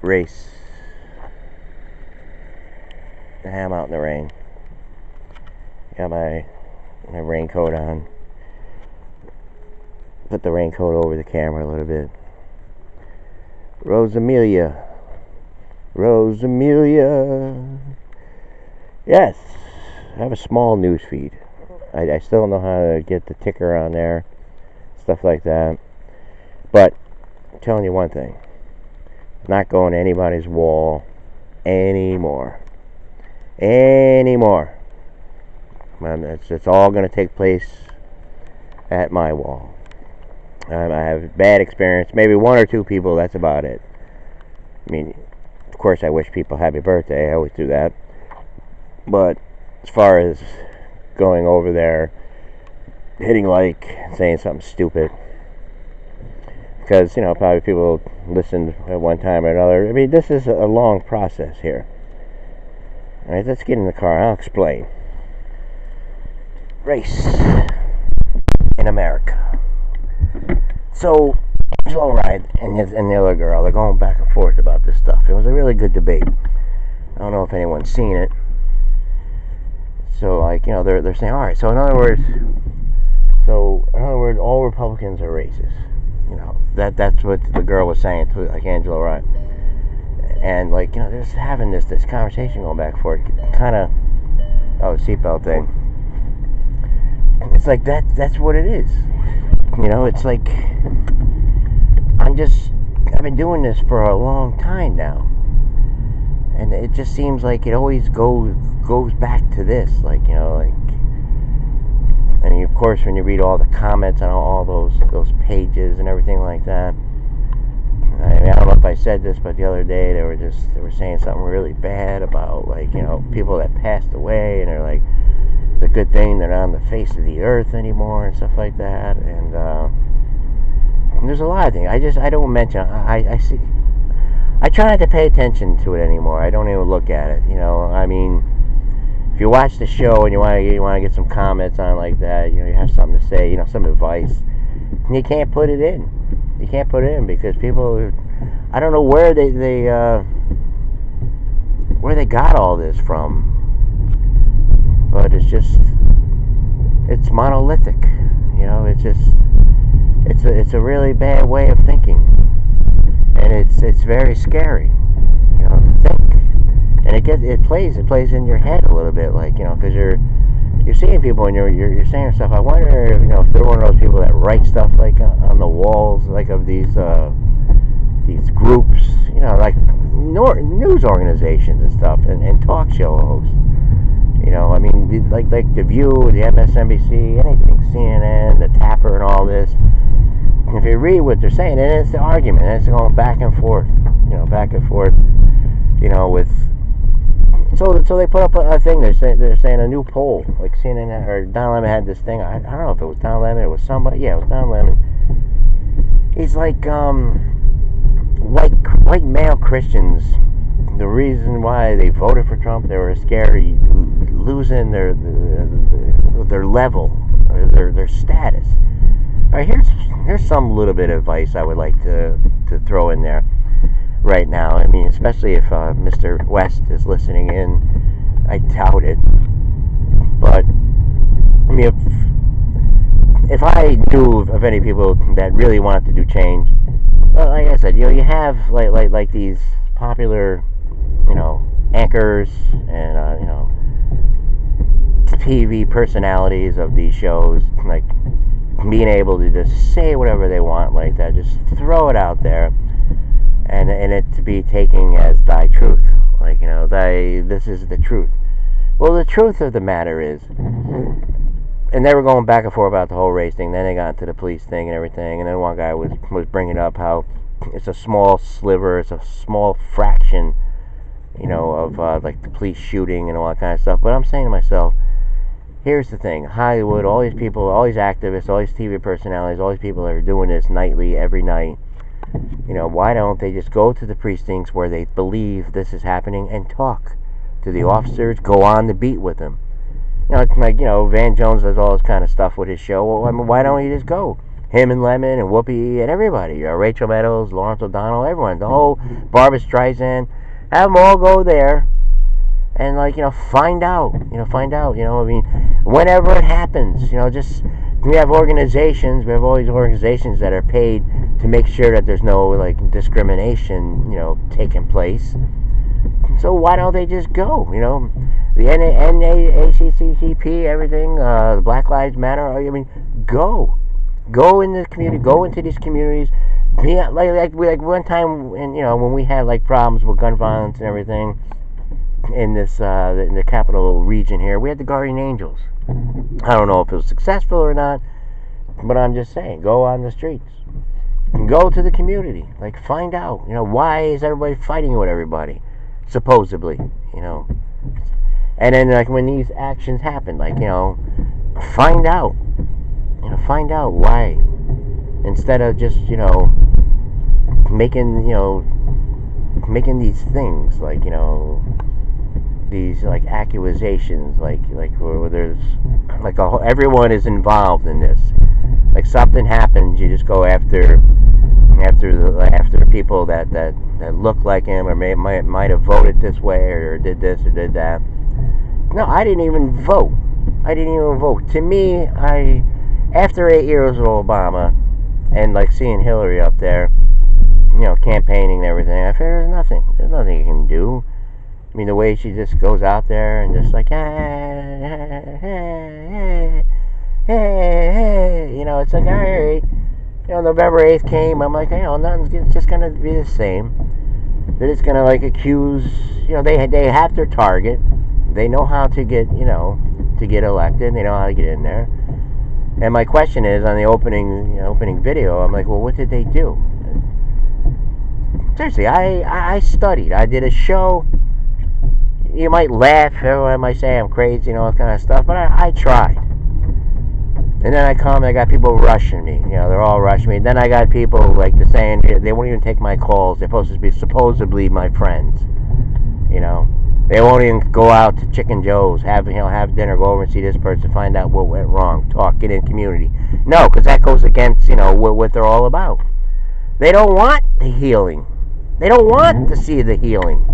race. I'm out in the rain. Got my raincoat on. Put the raincoat over the camera a little bit. Rosamelia. Yes, I have a small news feed. I still don't know how to get the ticker on there, stuff like that. But I'm telling you one thing. Not going to anybody's wall anymore. It's all going to take place at my wall. I have bad experience. Maybe one or two people, that's about it. I mean, of course I wish people happy birthday. I always do that. But as far as going over there, hitting like, saying something stupid, because, probably people listened at one time or another. I mean, this is a long process here. All right, let's get in the car. I'll explain. Race in America. So, Angelo Ride and the other girl, they're going back and forth about this stuff. It was a really good debate. I don't know if anyone's seen it. So, they're saying, all right, so in other words, all Republicans are racist. That's what the girl was saying to, Angelo Ride. And, they're just having this conversation going back and forth. Kind of, seatbelt thing. It's like that's what it is. It's like, I've been doing this for a long time now. And it just seems like it always goes back to this. I mean, of course, when you read all the comments on all those pages and everything like that. I mean, I don't know if I said this, but the other day they were saying something really bad about, people that passed away, and they're like, it's a good thing they're not on the face of the earth anymore and stuff like that. And there's a lot of things. I don't mention. I see. I try not to pay attention to it anymore. I don't even look at it. I mean, if you watch the show and you want to get some comments on like that, you have something to say, some advice, and you can't put it in. You can't put it in because people, I don't know where they got all this from, but it's monolithic. It's a really bad way of thinking, and it's very scary, to think, and it plays in your head a little bit, because you're seeing people and you're saying stuff. I wonder if they're one of those people that write stuff on the walls of these groups, news organizations and stuff, and talk show hosts. I mean, like The View, the MSNBC, anything, CNN, the Tapper, and all this. And if you read what they're saying, and it's the argument, and it's going back and forth, with. So they put up a thing. They're saying a new poll, like CNN or Don Lemon had this thing. I don't know if it was Don Lemon, it was somebody. Yeah, it was Don Lemon. He's like, white male Christians. The reason why they voted for Trump, they were scared of losing their level, or their status. All right, here's some little bit of advice I would like to throw in there right now. I mean, especially if Mr. West is listening in. I doubt it. But I mean, if I knew of any people that really wanted to do change, well, like I said, you have like these popular, anchors and TV personalities of these shows, being able to just say whatever they want like that, just throw it out there, and it to be taken as thy truth, this is the truth. Well, the truth of the matter is, and they were going back and forth about the whole race thing. Then they got into the police thing and everything, and then one guy was bringing up how it's a small sliver, it's a small fraction, of the police shooting and all that kind of stuff. But I'm saying to myself, here's the thing: Hollywood, all these people, all these activists, all these TV personalities, all these people that are doing this nightly, every night. Why don't they just go to the precincts where they believe this is happening and talk to the officers, go on the beat with them? Van Jones does all this kind of stuff with his show. Well, I mean, why don't you just go him and Lemon and Whoopi and everybody, Rachel Meadows, Lawrence O'Donnell, everyone, the whole Barbra Streisand, have them all go there and find out, I mean, whenever it happens, just we have organizations, we have all these organizations that are paid to make sure that there's no discrimination, taking place. So why don't they just go? The NAACCP, everything, the Black Lives Matter. I mean, go in the community, go into these communities. Yeah, like one time, and when we had problems with gun violence and everything in the capital region here, we had the Guardian Angels. I don't know if it was successful or not, but I'm just saying, go on the streets, go to the community, find out, why is everybody fighting with everybody, supposedly, and then when these actions happen, find out why, instead of just making these things these accusations where there's everyone is involved in this. Something happens, you just go after the people that look like him or might have voted this way or did this or did that. No, I didn't even vote. To me, after 8 years of Obama and seeing Hillary up there, campaigning and everything, I figured there's nothing you can do. I mean, the way she just goes out there and just hey, it's all right. November 8th came, I'm nothing's just going to be the same. They're just going to accuse, they have their target. They know how to get, to get elected. They know how to get in there. And my question is, on the opening video, I'm well, what did they do? Seriously, I studied. I did a show. You might laugh, everyone might say I'm crazy, all that kind of stuff, but I tried. And then I got people rushing me. They're all rushing me. Then I got people saying they won't even take my calls. They're supposed to be supposedly my friends. They won't even go out to Chicken Joe's, have dinner, go over and see this person, find out what went wrong, talk, get in community. No, because that goes against what they're all about. They don't want the healing. They don't want to see the healing.